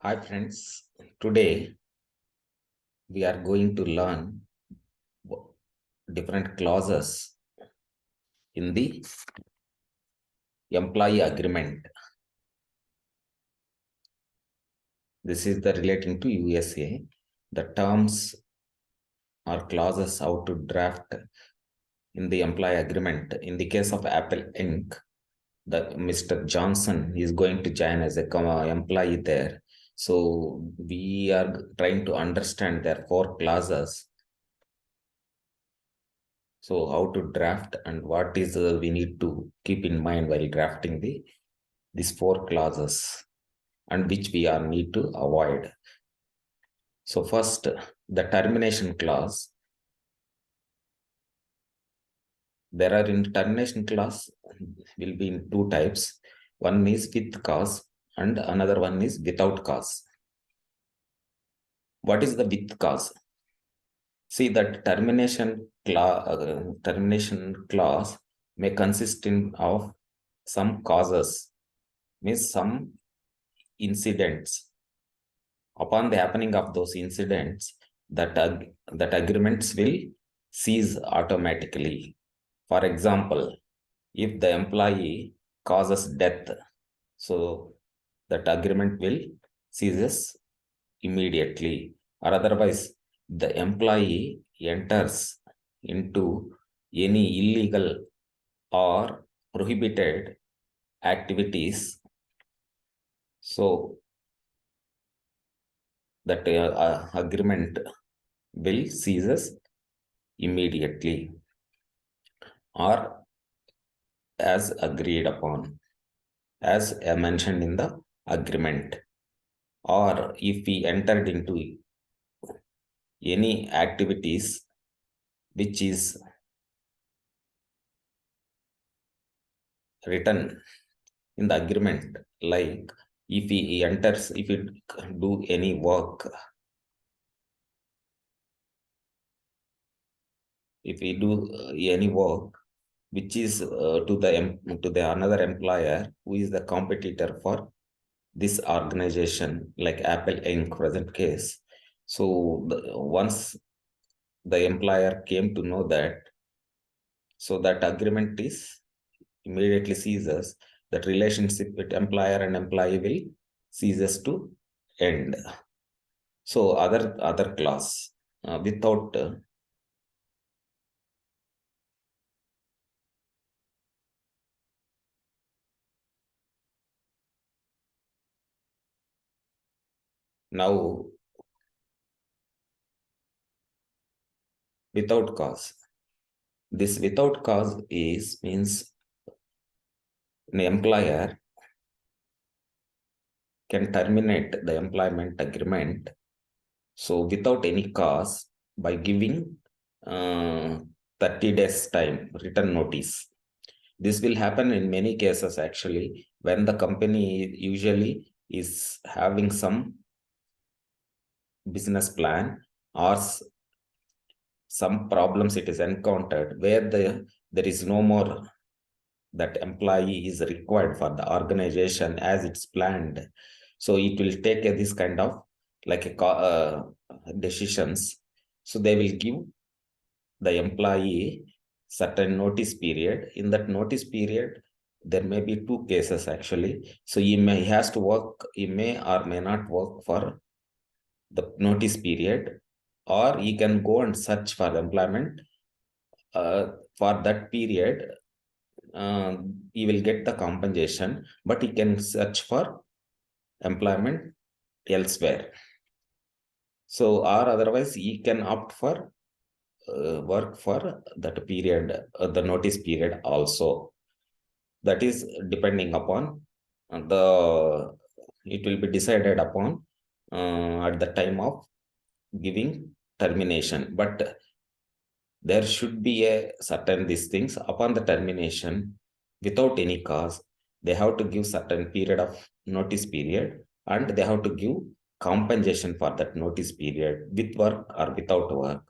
Hi friends, today we are going to learn different clauses in the employee agreement. This is the relating to USA. The terms or clauses how to draft in the employee agreement. In the case of Apple Inc., the Mr. Johnson is going to join as a employee there. So we are trying to understand their four clauses. So how to draft and what is we need to keep in mind while drafting these four clauses and which we are need to avoid. So first, the termination clause. There are in termination clause will be in two types. One is with cause and another one is without cause. What is the with cause? See that termination clause may consist of some causes, means some incidents. Upon the happening of those incidents, that agreements will cease automatically. For example, if the employee causes death, so that agreement will ceases immediately. Or otherwise, the employee enters into any illegal or prohibited activities, so that agreement will ceases immediately or as agreed upon, as mentioned in the agreement. Or if we entered into any activities which is written in the agreement, like if he enters, if he do any work, if we do any work which is to the another employer who is the competitor for this organization, like Apple Inc. present case. So once the employer came to know that, so that agreement is immediately ceases. That relationship with employer and employee will ceases to end. So other clause without now without cause. This without cause is means an employer can terminate the employment agreement, so without any cause, by giving uh, 30 days time written notice. This will happen in many cases actually, when the company usually is having some business plan or some problems it is encountered where there is no more that employee is required for the organization as it's planned. So it will take this kind of like decisions. So they will give the employee certain notice period. In that notice period, there may be two cases actually. So he has to work, he may or may not work for the notice period, or he can go and search for employment for that period. He will get the compensation, but he can search for employment elsewhere. So, or otherwise, he can opt for work for that period, the notice period also. That is depending upon it will be decided upon at the time of giving termination. But there should be a certain these things upon the termination without any cause. They have to give certain period of notice period, and they have to give compensation for that notice period with work or without work,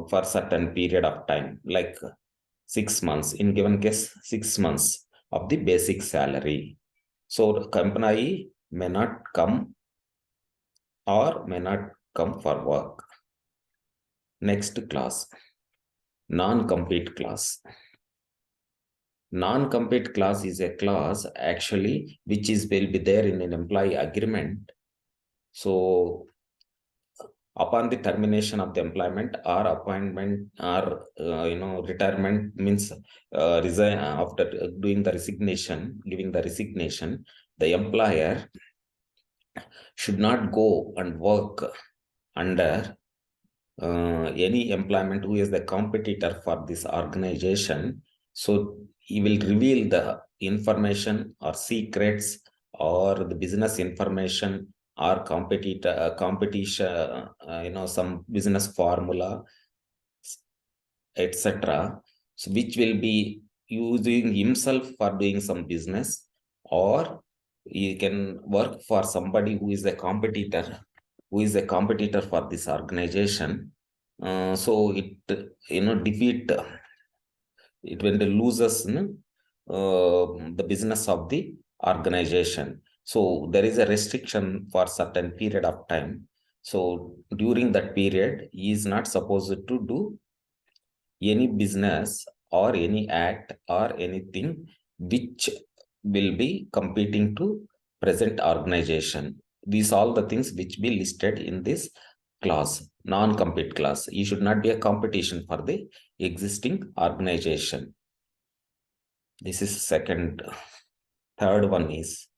for certain period of time, like 6 months. In given case, 6 months of the basic salary. So company may not come or may not come for work. Next clause, non-compete clause. Non-compete clause is a clause actually which will be there in an employee agreement. So upon the termination of the employment or appointment or retirement, means resign after doing the resignation, giving the resignation, the employer should not go and work under any employment who is the competitor for this organization. So he will reveal the information or secrets or the business information or competition, some business formula, etc. So which will be using himself for doing some business, or he can work for somebody who is a competitor, for this organization. So it defeat it when it loses the business of the organization. So there is a restriction for certain period of time. So during that period, he is not supposed to do any business or any act or anything which will be competing to present organization. These all the things which be listed in this clause, non-compete clause. You should not be a competition for the existing organization. This is second. Third one is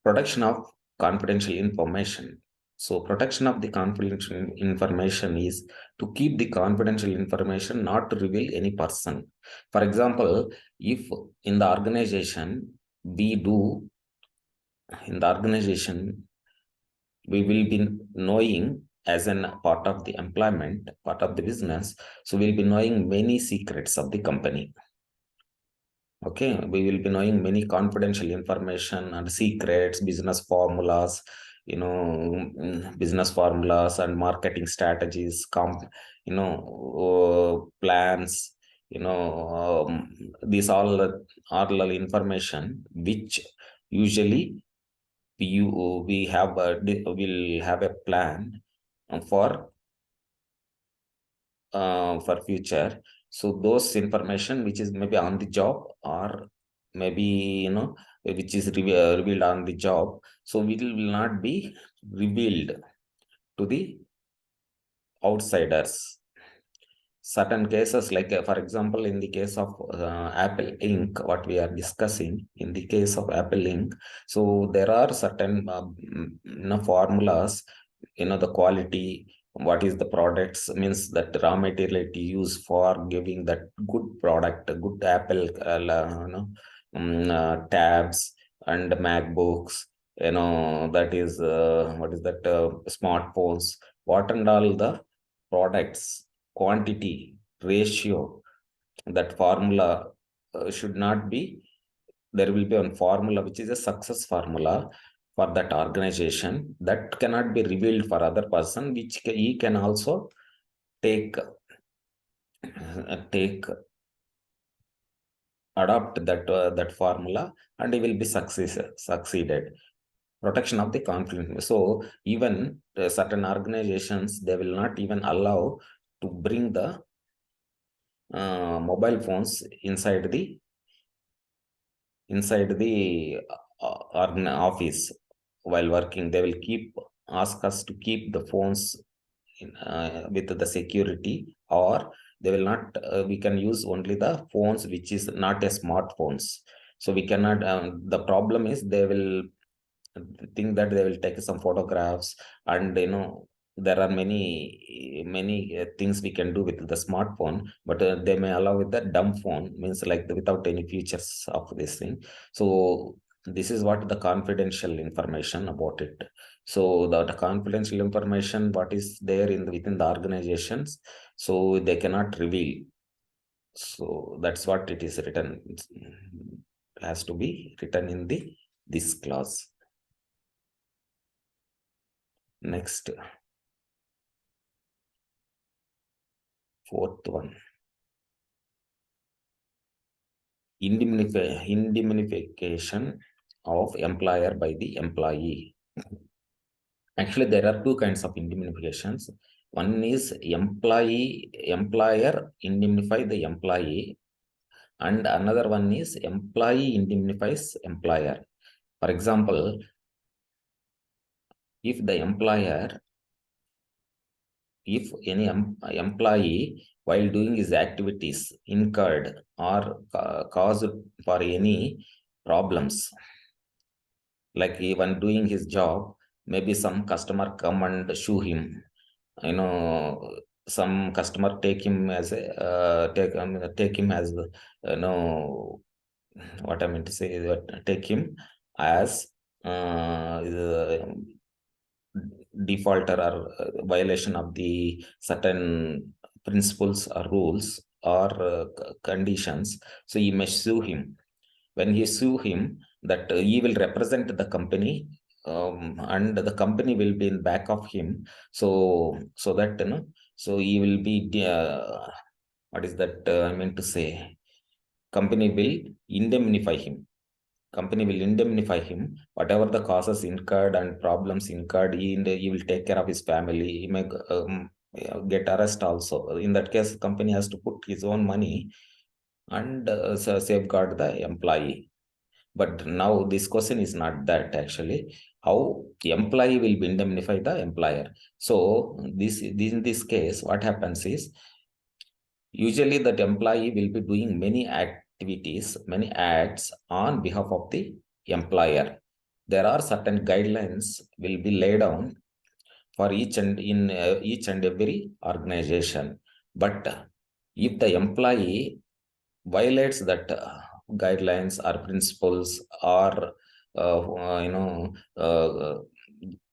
protection of confidential information. So protection of the confidential information is to keep the confidential information, not to reveal any person. For example, if in the organization we do, in the organization we will be knowing as an part of the employment, part of the business, so we'll be knowing many secrets of the company. Okay, we will be knowing many confidential information and secrets, business formulas, business formulas and marketing strategies, plans, these all information which usually we have will have a plan for future. So those information which is maybe on the job, or maybe which is revealed on the job, so it will not be revealed to the outsiders. Certain cases, like for example, in the case of Apple Inc., what we are discussing, in the case of Apple Inc., so there are certain formulas, the quality, what is the products, means that raw material to use for giving that good product, a good Apple tabs and MacBooks, that is what is that smartphones, what and all the products, quantity, ratio, that formula should not be, there will be one formula which is a success formula for that organization, that cannot be revealed for other person, which he can also take adopt that formula, and he will be succeeded. Protection of the confidence. So even certain organizations, they will not even allow to bring the mobile phones inside the office while working. They will ask us to keep the phones with the security, or they will not, we can use only the phones which is not a smartphones. So we cannot, the problem is they will think that they will take some photographs, and there are many things we can do with the smartphone, but they may allow with the dumb phone, means like without any features of this thing. So this is what the confidential information about it. So the confidential information what is there within the organizations, so they cannot reveal. So that's what it is written. It has to be written in this clause. Next, fourth one, indemnification of employer by the employee. Actually, there are two kinds of indemnifications. One is employer indemnify the employee, and another one is employee indemnifies employer. For example, if any employee while doing his activities incurred or caused for any problems, like even doing his job, maybe some customer come and sue him, some customer take him as take him as what I mean to say is that take him as defaulter or violation of the certain principles or rules or conditions. So he may sue him. When he sue him, that he will represent the company, and the company will be in back of him. So that so he will be what is that I mean to say? Company will indemnify him. Company will indemnify him whatever the causes incurred and problems incurred. He will take care of his family. He may get arrest also. In that case, company has to put his own money and safeguard the employee. But now this question is not that actually. How the employee will be indemnify the employer. So in this case, what happens is usually that employee will be doing many activities, many acts on behalf of the employer. There are certain guidelines will be laid down for each and in each and every organization. But if the employee violates that guidelines or principles or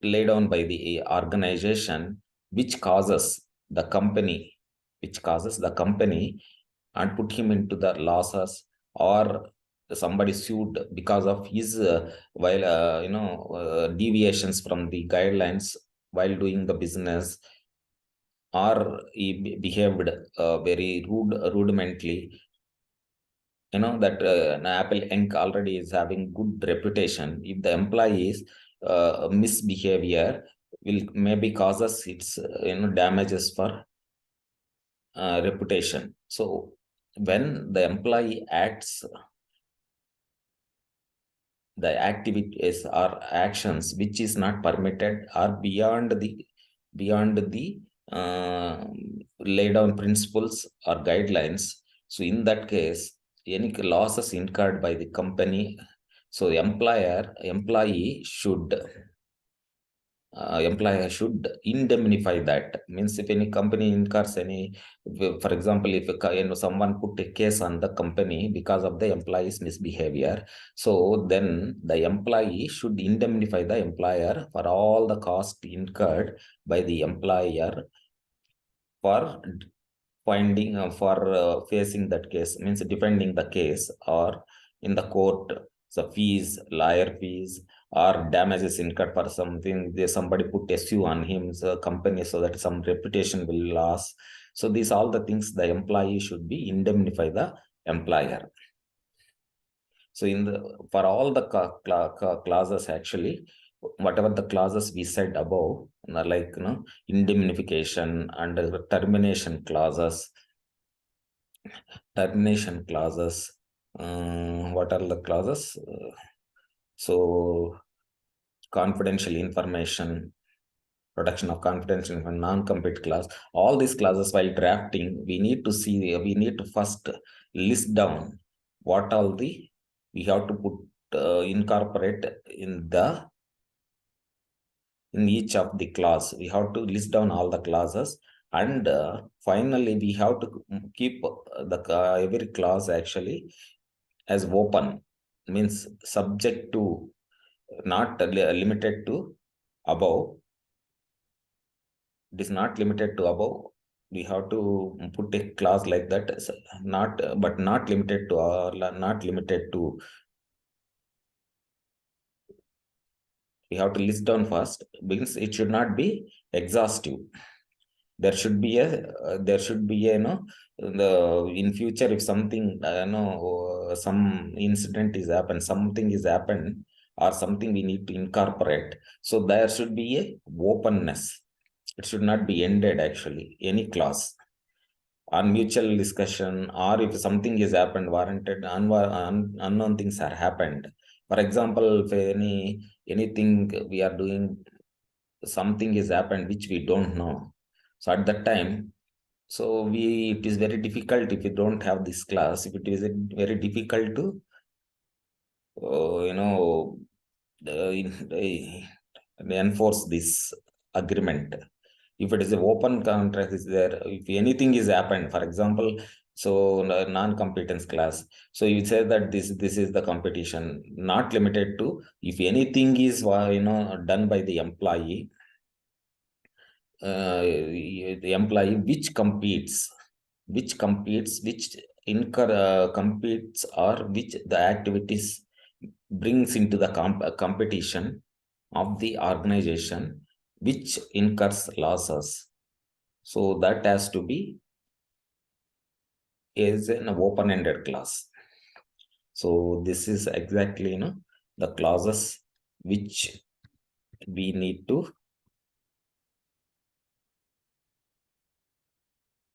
laid down by the organization, which causes the company and put him into the losses, or somebody sued because of his deviations from the guidelines while doing the business, or he behaved very rudimentally, that Apple Inc. already is having good reputation. If the employees misbehavior will maybe causes its damages for reputation. So when the employee acts, the activities or actions which is not permitted or beyond the lay down principles or guidelines. So in that case, any losses incurred by the company, so the employee should indemnify that. Means if any company incurs any, for example, if someone put a case on the company because of the employee's misbehavior, so then the employee should indemnify the employer for all the cost incurred by the employer for finding for facing that case, means defending the case, or in the court, the fees, lawyer fees, or damages incurred for something. Somebody put a sue on him, the company, so that some reputation will lose. So these all the things the employee should be indemnify the employer. So for all the clauses, actually, whatever the clauses we said above, like indemnification and termination clauses. What are the clauses? So confidential information, protection of confidential information, non-compete clause. All these clauses, while drafting, we need to first list down what all we have to put incorporate in each of the clause. We have to list down all the clauses, and finally we have to keep every clause actually as open, means subject to, not limited to above. It is not limited to above. We have to put a clause like that, not limited to, or not limited to. We have to list down first, because it should not be exhaustive. There should be a, in future, if something, some incident is happened, something is happened, or something we need to incorporate. So there should be a openness. It should not be ended, actually, any clause on mutual discussion, or if something is happened, warranted, unknown things are happened. For example, if anything we are doing, something is happened which we don't know. So at that time, it is very difficult if you don't have this class. If it is very difficult to, uh, you know, enforce this agreement. If it is an open contract, is there, if anything is happened, for example, so non-competence class, so you say that this is the competition, not limited to, if anything is done by the employee, the employee which competes, or which the activities brings into the competition of the organization, which incurs losses. So that has to be is an open-ended clause. So this is exactly, the clauses which we need to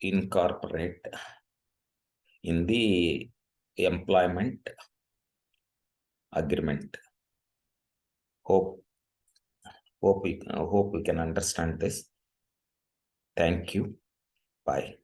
incorporate in the employment agreement. Hope hope we can understand this. Thank you. Bye.